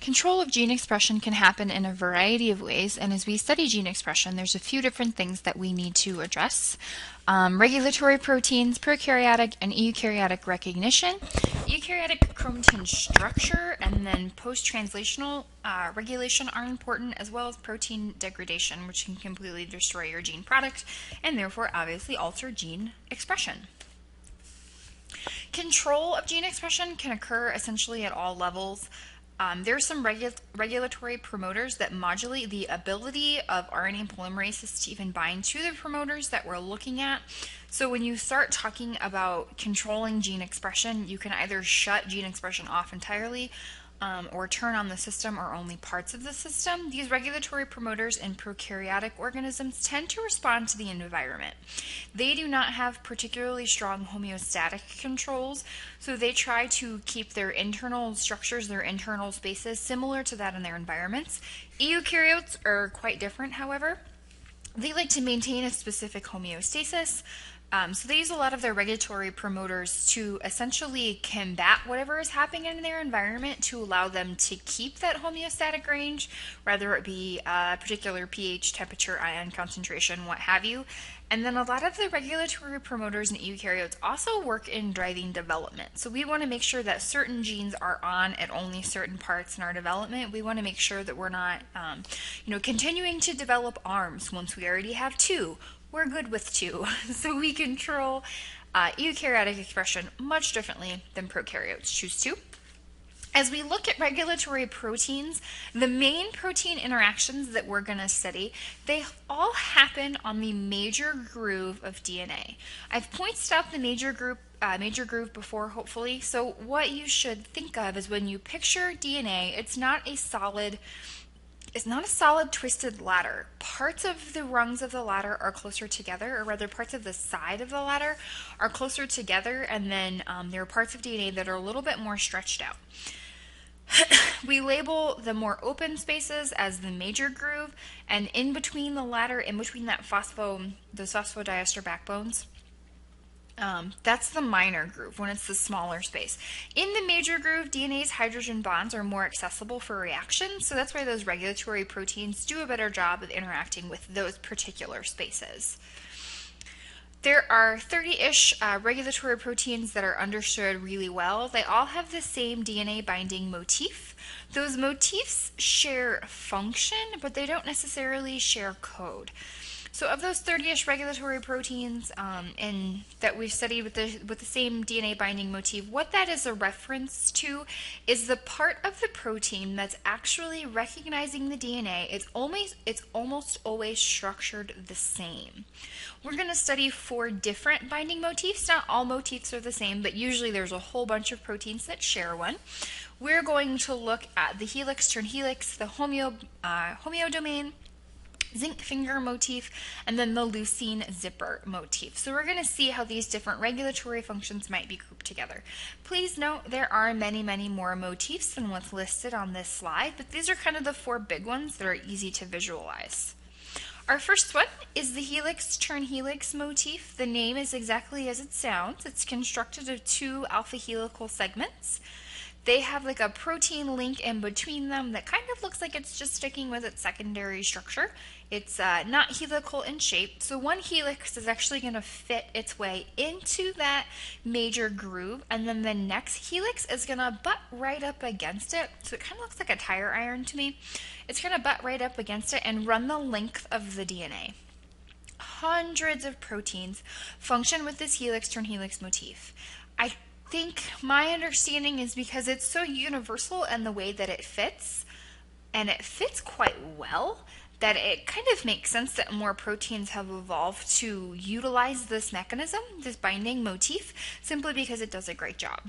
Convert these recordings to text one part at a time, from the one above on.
Control of gene expression can happen in a variety of ways, and as we study gene expression, there's a few different things that we need to address. Regulatory proteins, prokaryotic and eukaryotic recognition, eukaryotic chromatin structure, and then post-translational regulation are important, as well as protein degradation, which can completely destroy your gene product and therefore obviously alter gene expression. Control of gene expression can occur essentially at all levels. There are some regulatory promoters that modulate the ability of RNA polymerases to even bind to the promoters that we're looking at. So when you start talking about controlling gene expression, you can either shut gene expression off entirely or turn on the system or only parts of the system. These regulatory promoters in prokaryotic organisms tend to respond to the environment. They do not have particularly strong homeostatic controls, so they try to keep their internal structures, their internal spaces, similar to that in their environments. Eukaryotes are quite different, however. They like to maintain a specific homeostasis. So they use a lot of their regulatory promoters to essentially combat whatever is happening in their environment to allow them to keep that homeostatic range, whether it be a particular pH, temperature, ion concentration, what have you. And then a lot of the regulatory promoters in eukaryotes also work in driving development. So we want to make sure that certain genes are on at only certain parts in our development. We want to make sure that we're not, continuing to develop arms once we already have two. We're good with two. So we control eukaryotic expression much differently than prokaryotes choose to. As we look at regulatory proteins, the main protein interactions that we're going to study, they all happen on the major groove of DNA. I've pointed out the major groove before, hopefully. So what you should think of is when you picture DNA, it's not a solid twisted ladder. Parts of the rungs of the ladder are closer together, or rather parts of the side of the ladder are closer together, and then there are parts of DNA that are a little bit more stretched out. We label the more open spaces as the major groove, and in between the ladder, in between those phosphodiester backbones, that's the minor groove, when it's the smaller space. In the major groove, DNA's hydrogen bonds are more accessible for reaction, so that's why those regulatory proteins do a better job of interacting with those particular spaces. There are 30-ish regulatory proteins that are understood really well. They all have the same DNA binding motif. Those motifs share function, but they don't necessarily share code. So of those 30-ish regulatory proteins and that we've studied with the same DNA binding motif, what that is a reference to is the part of the protein that's actually recognizing the DNA. It's almost always structured the same. We're going to study 4 different binding motifs. Not all motifs are the same, but usually there's a whole bunch of proteins that share one. We're going to look at the helix, turn helix, the homeodomain, zinc finger motif, and then the leucine zipper motif. So we're going to see how these different regulatory functions might be grouped together. Please note there are many, many more motifs than what's listed on this slide, but these are kind of the 4 big ones that are easy to visualize. Our first one is the helix turn helix motif. The name is exactly as it sounds. It's constructed of 2 alpha helical segments. They have like a protein link in between them that kind of looks like it's just sticking with its secondary structure. It's not helical in shape, so one helix is actually going to fit its way into that major groove, and then the next helix is going to butt right up against it. So it kind of looks like a tire iron to me. It's going to butt right up against it and run the length of the DNA. Hundreds of proteins function with this helix turn helix motif. I think my understanding is because it's so universal in the way that it fits, and it fits quite well, that it kind of makes sense that more proteins have evolved to utilize this mechanism, this binding motif, simply because it does a great job.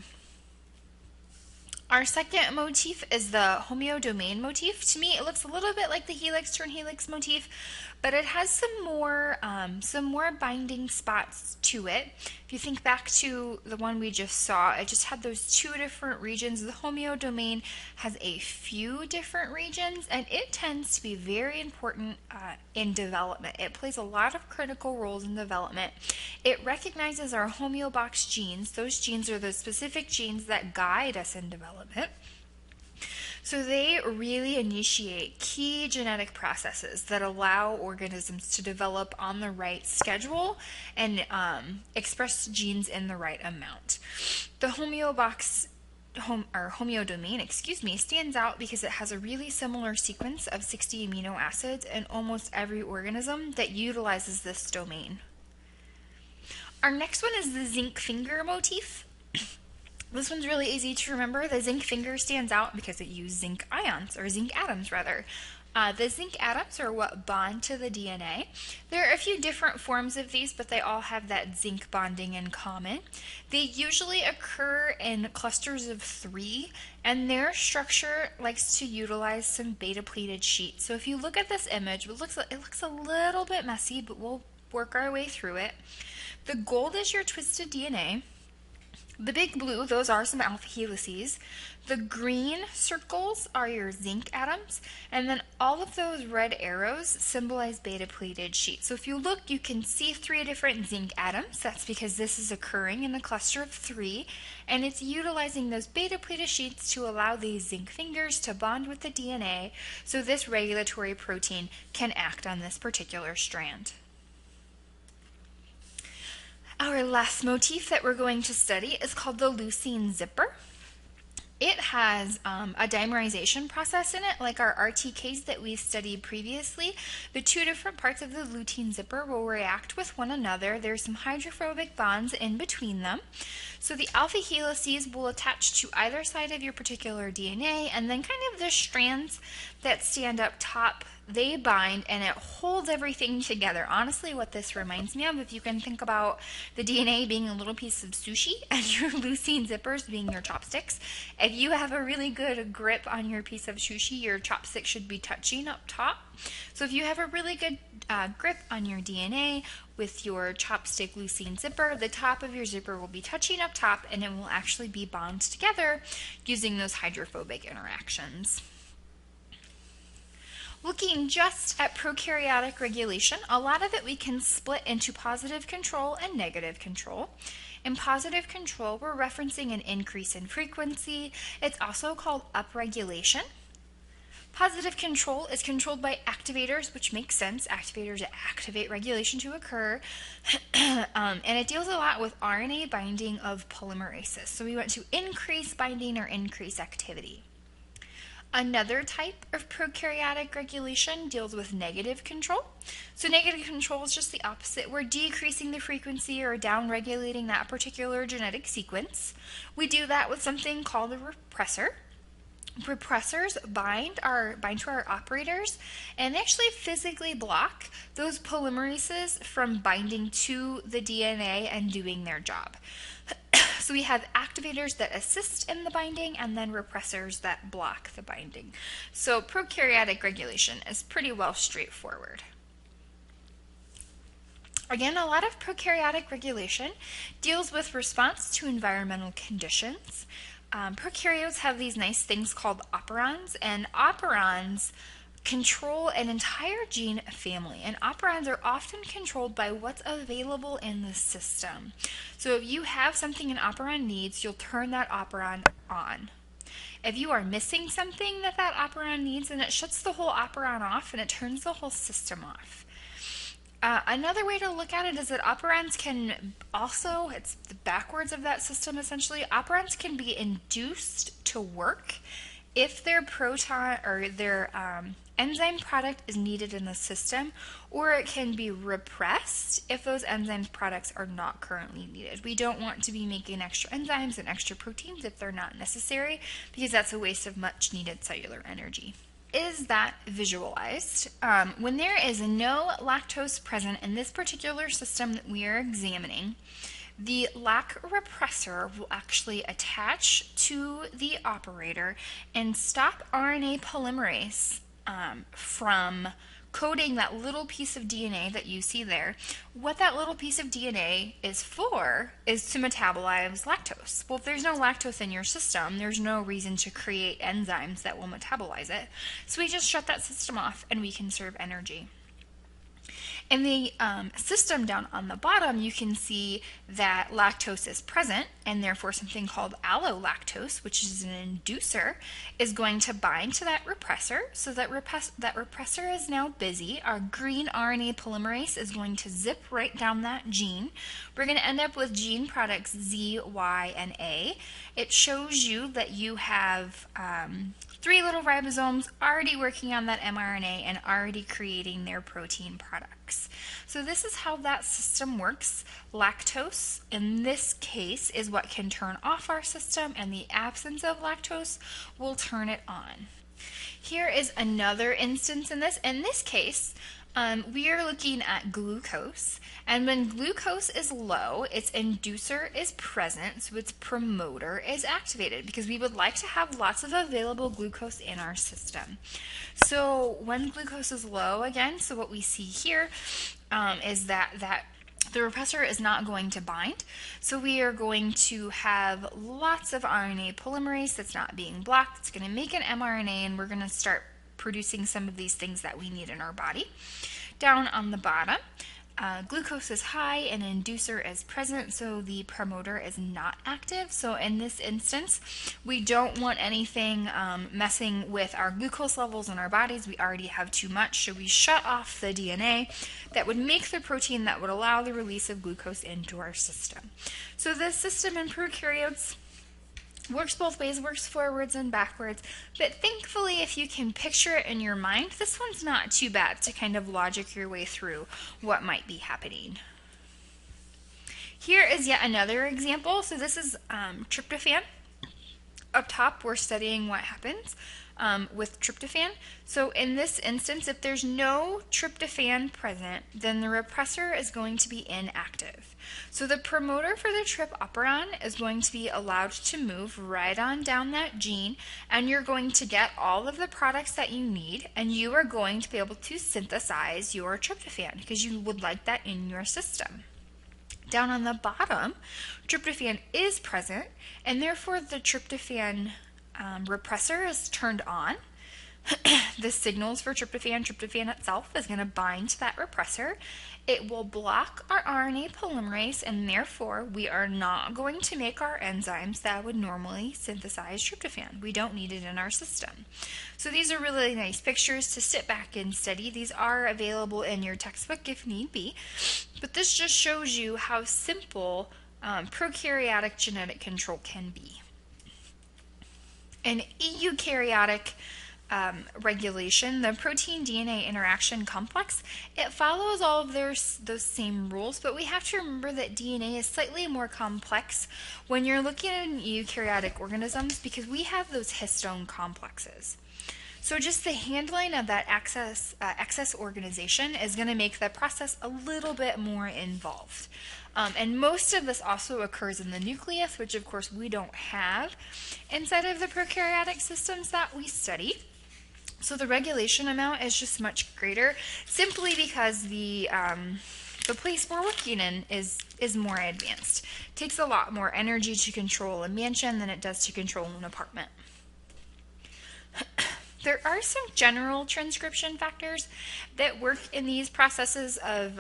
Our second motif is the homeodomain motif. To me, it looks a little bit like the helix turn helix motif, but it has some more binding spots to it. If you think back to the one we just saw, it just had those 2 different regions. The homeodomain has a few different regions, and it tends to be very important in development. It plays a lot of critical roles in development. It recognizes our homeobox genes. Those genes are the specific genes that guide us in development. So they really initiate key genetic processes that allow organisms to develop on the right schedule and express genes in the right amount. The homeodomain, stands out because it has a really similar sequence of 60 amino acids in almost every organism that utilizes this domain. Our next one is the zinc finger motif. This one's really easy to remember. The zinc finger stands out because it used zinc ions, or zinc atoms rather. The zinc atoms are what bond to the DNA. There are a few different forms of these, but they all have that zinc bonding in common. They usually occur in clusters of 3, and their structure likes to utilize some beta-pleated sheets. So if you look at this image, it looks a little bit messy, but we'll work our way through it. The gold is your twisted DNA. The big blue, those are some alpha helices. The green circles are your zinc atoms, and then all of those red arrows symbolize beta-pleated sheets. So if you look, you can see 3 different zinc atoms. That's because this is occurring in a cluster of 3, and it's utilizing those beta-pleated sheets to allow these zinc fingers to bond with the DNA so this regulatory protein can act on this particular strand. Our last motif that we're going to study is called the leucine zipper. It has a dimerization process in it, like our RTKs that we studied previously. The 2 different parts of the leucine zipper will react with one another. There's some hydrophobic bonds in between them. So the alpha helices will attach to either side of your particular DNA, and then kind of the strands that stand up top, they bind, and it holds everything together. Honestly, what this reminds me of, if you can think about the DNA being a little piece of sushi and your leucine zippers being your chopsticks, if you have a really good grip on your piece of sushi, your chopstick should be touching up top. So if you have a really good grip on your DNA with your chopstick leucine zipper, the top of your zipper will be touching up top, and it will actually be bonded together using those hydrophobic interactions. Looking just at prokaryotic regulation, a lot of it we can split into positive control and negative control. In positive control, we're referencing an increase in frequency. It's also called upregulation. Positive control is controlled by activators, which makes sense. Activators activate regulation to occur. And it deals a lot with RNA binding of polymerases. So we want to increase binding or increase activity. Another type of prokaryotic regulation deals with negative control. So negative control is just the opposite. We're decreasing the frequency or downregulating that particular genetic sequence. We do that with something called a repressor. Repressors bind to our operators, and they actually physically block those polymerases from binding to the DNA and doing their job. So we have activators that assist in the binding and then repressors that block the binding. So prokaryotic regulation is pretty well straightforward. Again, a lot of prokaryotic regulation deals with response to environmental conditions. Prokaryotes have these nice things called operons, and operons control an entire gene family, and operons are often controlled by what's available in the system. So if you have something an operon needs, you'll turn that operon on. If you are missing something that operon needs, then it shuts the whole operon off and it turns the whole system off. Another way to look at it is that operons can also, it's the backwards of that system essentially, operons can be induced to work if their proton or their enzyme product is needed in the system, or it can be repressed if those enzyme products are not currently needed. We don't want to be making extra enzymes and extra proteins if they're not necessary, because that's a waste of much needed cellular energy. Is that visualized? When there is no lactose present in this particular system that we are examining, the lac repressor will actually attach to the operator and stop RNA polymerase from coding that little piece of DNA that you see there. What that little piece of DNA is for is to metabolize lactose. Well, if there's no lactose in your system, there's no reason to create enzymes that will metabolize it. So we just shut that system off and we conserve energy. In the system down on the bottom, you can see that lactose is present, and therefore something called allolactose, which is an inducer, is going to bind to that repressor. So that repressor is now busy. Our green RNA polymerase is going to zip right down that gene. We're going to end up with gene products Z, Y, and A. It shows you that you have 3 little ribosomes already working on that mRNA and already creating their protein products. So this is how that system works. Lactose, in this case, is what can turn off our system, and the absence of lactose will turn it on. Here is another instance in this. In this case, we are looking at glucose, and when glucose is low, its inducer is present, so its promoter is activated, because we would like to have lots of available glucose in our system. So when glucose is low, again, so what we see here is that the repressor is not going to bind, so we are going to have lots of RNA polymerase that's not being blocked. It's going to make an mRNA, and we're going to start producing some of these things that we need in our body. Down on the bottom, glucose is high and inducer is present, so the promoter is not active. So in this instance, we don't want anything messing with our glucose levels in our bodies. We already have too much, so we shut off the DNA that would make the protein that would allow the release of glucose into our system. So this system in prokaryotes works both ways, works forwards and backwards, but thankfully, if you can picture it in your mind, this one's not too bad to kind of logic your way through what might be happening. Here is yet another example. So this is tryptophan. Up top, we're studying what happens with tryptophan. So in this instance, if there's no tryptophan present, then the repressor is going to be inactive. So the promoter for the trip operon is going to be allowed to move right on down that gene, and you're going to get all of the products that you need, and you are going to be able to synthesize your tryptophan because you would like that in your system. Down on the bottom, tryptophan is present, and therefore the tryptophan repressor is turned on. The signals for tryptophan itself is going to bind to that repressor. It will block our RNA polymerase, and therefore we are not going to make our enzymes that would normally synthesize tryptophan. We don't need it in our system. So these are really nice pictures to sit back and study. These are available in your textbook if need be, but this just shows you how simple prokaryotic genetic control can be. In eukaryotic regulation, the protein-DNA interaction complex, it follows all of those same rules, but we have to remember that DNA is slightly more complex when you're looking at eukaryotic organisms because we have those histone complexes. So just the handling of that excess organization is going to make the process a little bit more involved. And most of this also occurs in the nucleus, which of course we don't have inside of the prokaryotic systems that we study. So the regulation amount is just much greater simply because the place we're working in is more advanced. It takes a lot more energy to control a mansion than it does to control an apartment. There are some general transcription factors that work in these processes of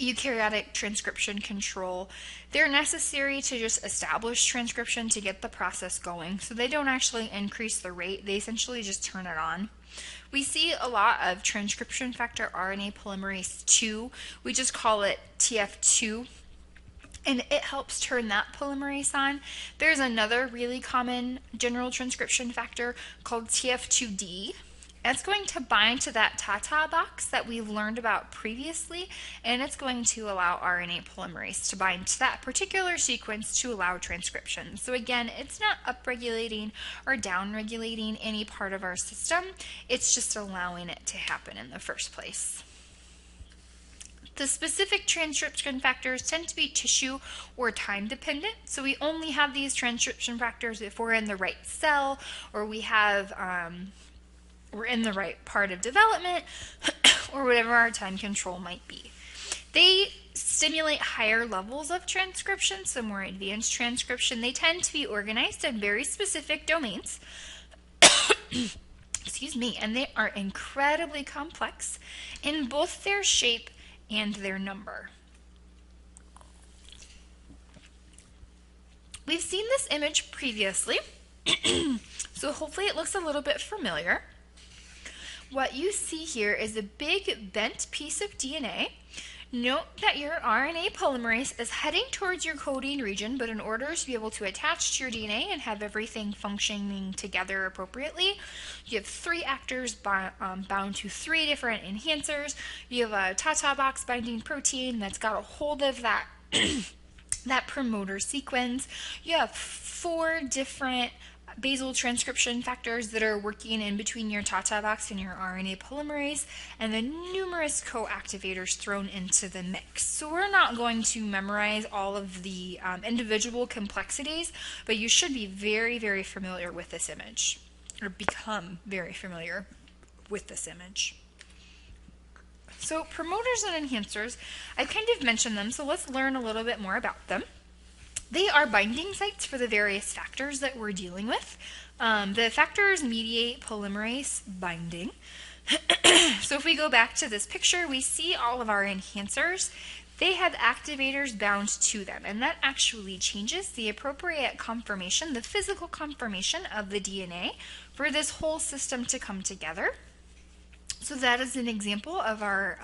eukaryotic transcription control. They're necessary to just establish transcription to get the process going. So they don't actually increase the rate, they essentially just turn it on. We see a lot of transcription factor RNA polymerase 2. We just call it TF2. And it helps turn that polymerase on. There's another really common general transcription factor called TF2D. It's going to bind to that TATA box that we've learned about previously, and it's going to allow RNA polymerase to bind to that particular sequence to allow transcription. So again, it's not upregulating or downregulating any part of our system. It's just allowing it to happen in the first place. The specific transcription factors tend to be tissue or time dependent. So we only have these transcription factors if we're in the right cell or we're in the right part of development or whatever our time control might be. They stimulate higher levels of transcription, so more advanced transcription. They tend to be organized in very specific domains. Excuse me, and they are incredibly complex in both their shape and their number. We've seen this image previously, so hopefully it looks a little bit familiar. What you see here is a big bent piece of DNA. Note that your RNA polymerase is heading towards your coding region, but in order to be able to attach to your DNA and have everything functioning together appropriately, you have 3 actors bound to 3 different enhancers. You have a Tata box binding protein that's got a hold of that that promoter sequence. You have 4 different basal transcription factors that are working in between your Tata box and your RNA polymerase, and then numerous co-activators thrown into the mix. So we're not going to memorize all of the individual complexities, but you should be very, very familiar with this image, or become very familiar with this image. So promoters and enhancers, I kind of mentioned them, so let's learn a little bit more about them. They are binding sites for the various factors that we're dealing with. The factors mediate polymerase binding. So if we go back to this picture, we see all of our enhancers. They have activators bound to them, and that actually changes the appropriate conformation, the physical conformation of the DNA for this whole system to come together. So that is an example of our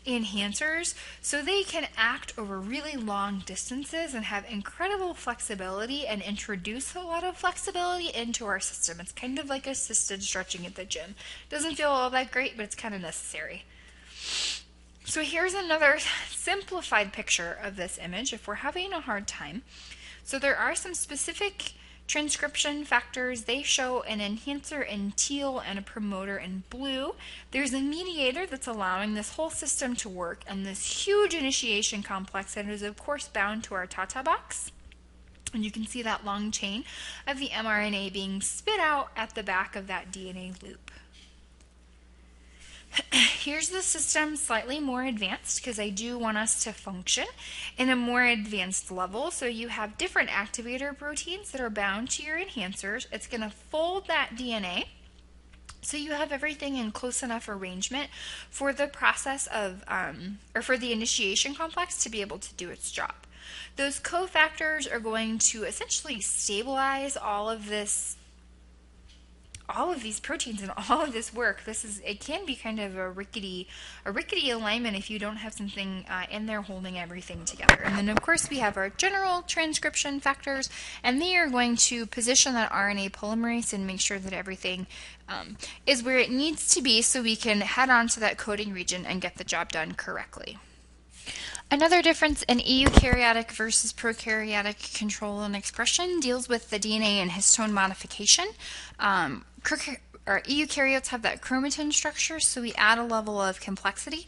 enhancers. So they can act over really long distances and have incredible flexibility and introduce a lot of flexibility into our system. It's kind of like assisted stretching at the gym. Doesn't feel all that great, but it's kind of necessary. So here's another simplified picture of this image if we're having a hard time. So there are some specific transcription factors. They show an enhancer in teal and a promoter in blue. There's a mediator that's allowing this whole system to work, and this huge initiation complex that is of course bound to our Tata box. And you can see that long chain of the mRNA being spit out at the back of that DNA loop. Here's the system slightly more advanced because I do want us to function in a more advanced level. So you have different activator proteins that are bound to your enhancers. It's going to fold that DNA so you have everything in close enough arrangement for the process of, or for the initiation complex to be able to do its job. Those cofactors are going to essentially stabilize all of these proteins and all of this work. It can be kind of a rickety alignment if you don't have something in there holding everything together. And then of course we have our general transcription factors, and they are going to position that RNA polymerase and make sure that everything is where it needs to be so we can head on to that coding region and get the job done correctly. Another difference in eukaryotic versus prokaryotic control and expression deals with the DNA and histone modification. Eukaryotes have that chromatin structure, so we add a level of complexity.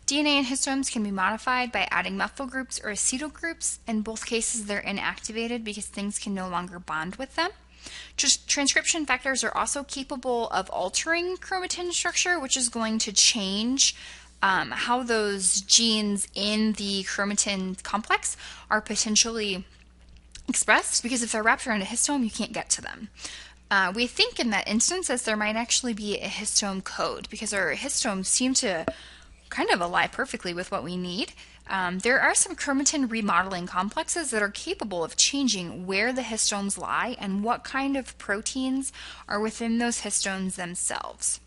DNA and histones can be modified by adding methyl groups or acetyl groups. In both cases, they're inactivated because things can no longer bond with them. Transcription factors are also capable of altering chromatin structure, which is going to change how those genes in the chromatin complex are potentially expressed, because if they're wrapped around a histone, you can't get to them. We think in that instance that there might actually be a histone code, because our histones seem to kind of align perfectly with what we need. There are some chromatin remodeling complexes that are capable of changing where the histones lie and what kind of proteins are within those histones themselves.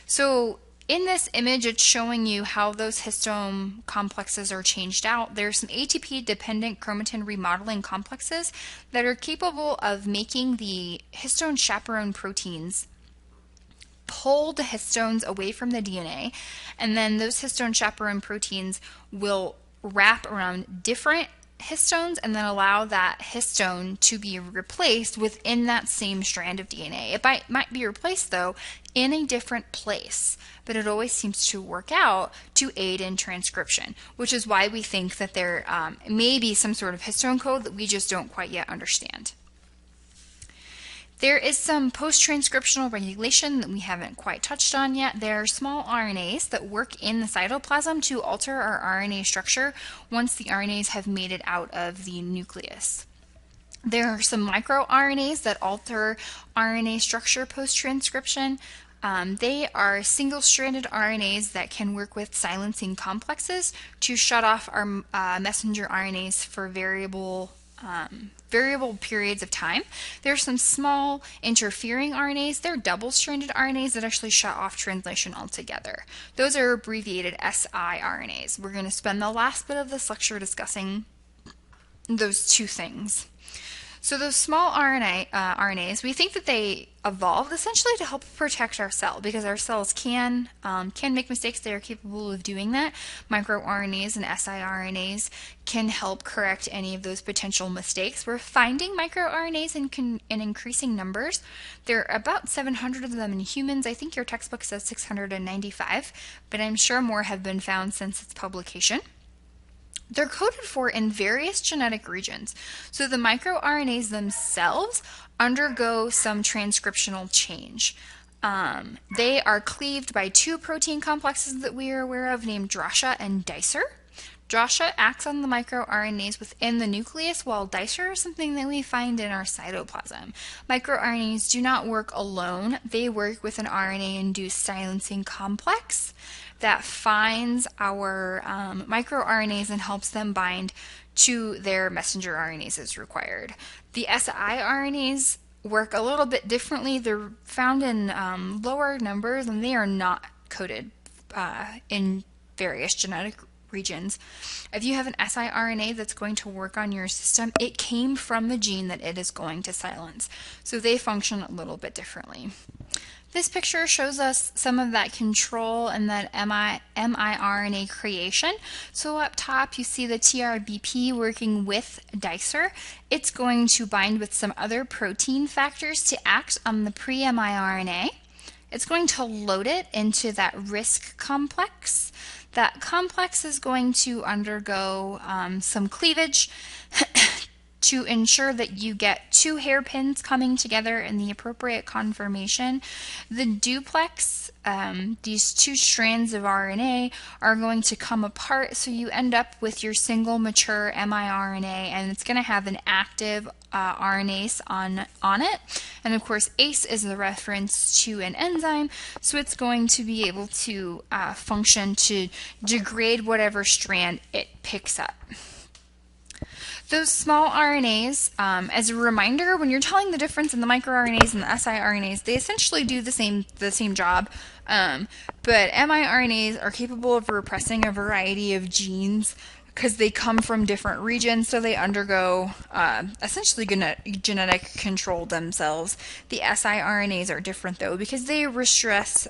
So in this image, it's showing you how those histone complexes are changed out. There's some ATP-dependent chromatin remodeling complexes that are capable of making the histone chaperone proteins pull the histones away from the DNA, and then those histone chaperone proteins will wrap around different histones and then allow that histone to be replaced within that same strand of DNA. It might be replaced though in a different place, but it always seems to work out to aid in transcription, which is why we think that there may be some sort of histone code that we just don't quite yet understand. There is some post-transcriptional regulation that we haven't quite touched on yet. There are small RNAs that work in the cytoplasm to alter our RNA structure once the RNAs have made it out of the nucleus. There are some microRNAs that alter RNA structure post-transcription. They are single-stranded RNAs that can work with silencing complexes to shut off our messenger RNAs for variable periods of time. There are some small interfering RNAs. They're double-stranded RNAs that actually shut off translation altogether. Those are abbreviated siRNAs. We're going to spend the last bit of this lecture discussing those two things. So those small RNAs, we think that they evolved essentially to help protect our cell, because our cells can make mistakes. They are capable of doing that. MicroRNAs and siRNAs can help correct any of those potential mistakes. We're finding microRNAs in increasing numbers. There are about 700 of them in humans. I think your textbook says 695, but I'm sure more have been found since its publication. They're coded for in various genetic regions. So the microRNAs themselves undergo some transcriptional change. They are cleaved by two protein complexes that we are aware of named DRASA and dicer. DRASA acts on the microRNAs within the nucleus, while dicer is something that we find in our cytoplasm. MicroRNAs do not work alone. They work with an RNA-induced silencing complex that finds our microRNAs and helps them bind to their messenger RNAs as required. The siRNAs work a little bit differently. They're found in lower numbers, and they are not coded in various genetic regions. If you have an siRNA that's going to work on your system, it came from the gene that it is going to silence. So they function a little bit differently. This picture shows us some of that control and that miRNA creation. So up top you see the TRBP working with dicer. It's going to bind with some other protein factors to act on the pre-miRNA. It's going to load it into that RISC complex. That complex is going to undergo some cleavage to ensure that you get two hairpins coming together in the appropriate conformation. The duplex, these two strands of RNA, are going to come apart, so you end up with your single mature miRNA, and it's going to have an active RNase on it. And of course, ACE is a reference to an enzyme, so it's going to be able to function to degrade whatever strand it picks up. Those small RNAs, as a reminder, when you're telling the difference in the microRNAs and the siRNAs, they essentially do the same job, but miRNAs are capable of repressing a variety of genes because they come from different regions, so they undergo essentially genetic control themselves. The siRNAs are different though, because they repress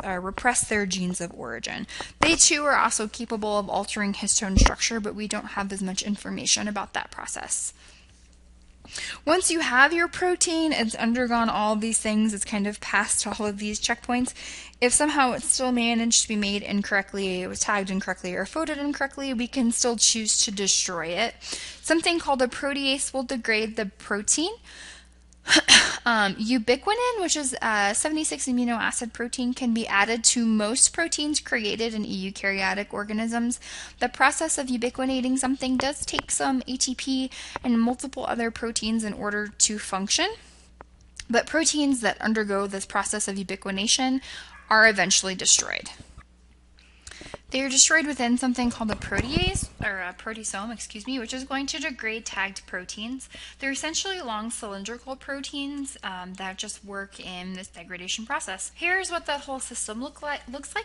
their genes of origin. They too are also capable of altering histone structure, but we don't have as much information about that process. Once you have your protein, it's undergone all of these things, it's kind of passed all of these checkpoints. If somehow it's still managed to be made incorrectly, it was tagged incorrectly or coded incorrectly, we can still choose to destroy it. Something called a protease will degrade the protein. Ubiquinin, which is a 76 amino acid protein, can be added to most proteins created in eukaryotic organisms. The process of ubiquinating something does take some ATP and multiple other proteins in order to function, but proteins that undergo this process of ubiquination are eventually destroyed. They are destroyed within something called a protease, or a proteasome, which is going to degrade tagged proteins. They're essentially long cylindrical proteins that just work in this degradation process. Here's what that whole system looks like.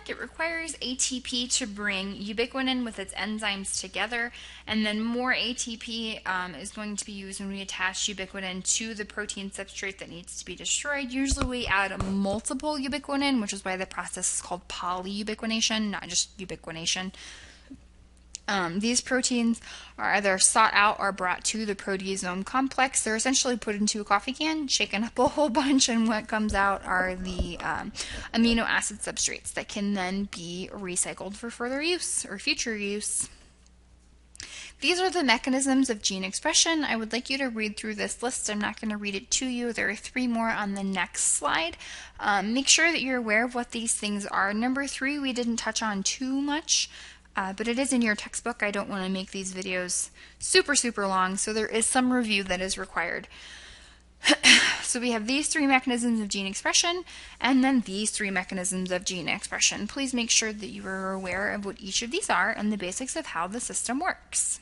It requires ATP to bring ubiquinin with its enzymes together, and then more ATP is going to be used when we attach ubiquinin to the protein substrate that needs to be destroyed. Usually we add multiple ubiquinin, which is why the process is called polyubiquination, not just ubiquination. These proteins are either sought out or brought to the proteasome complex. They're essentially put into a coffee can, shaken up a whole bunch, and what comes out are the amino acid substrates that can then be recycled for further use or future use. These are the mechanisms of gene expression. I would like you to read through this list. I'm not going to read it to you. There are 3 more on the next slide. Make sure that you're aware of what these things are. Number 3 we didn't touch on too much, but it is in your textbook. I don't want to make these videos super long, so there is some review that is required. So we have these three mechanisms of gene expression, and then these three mechanisms of gene expression. Please make sure that you are aware of what each of these are and the basics of how the system works.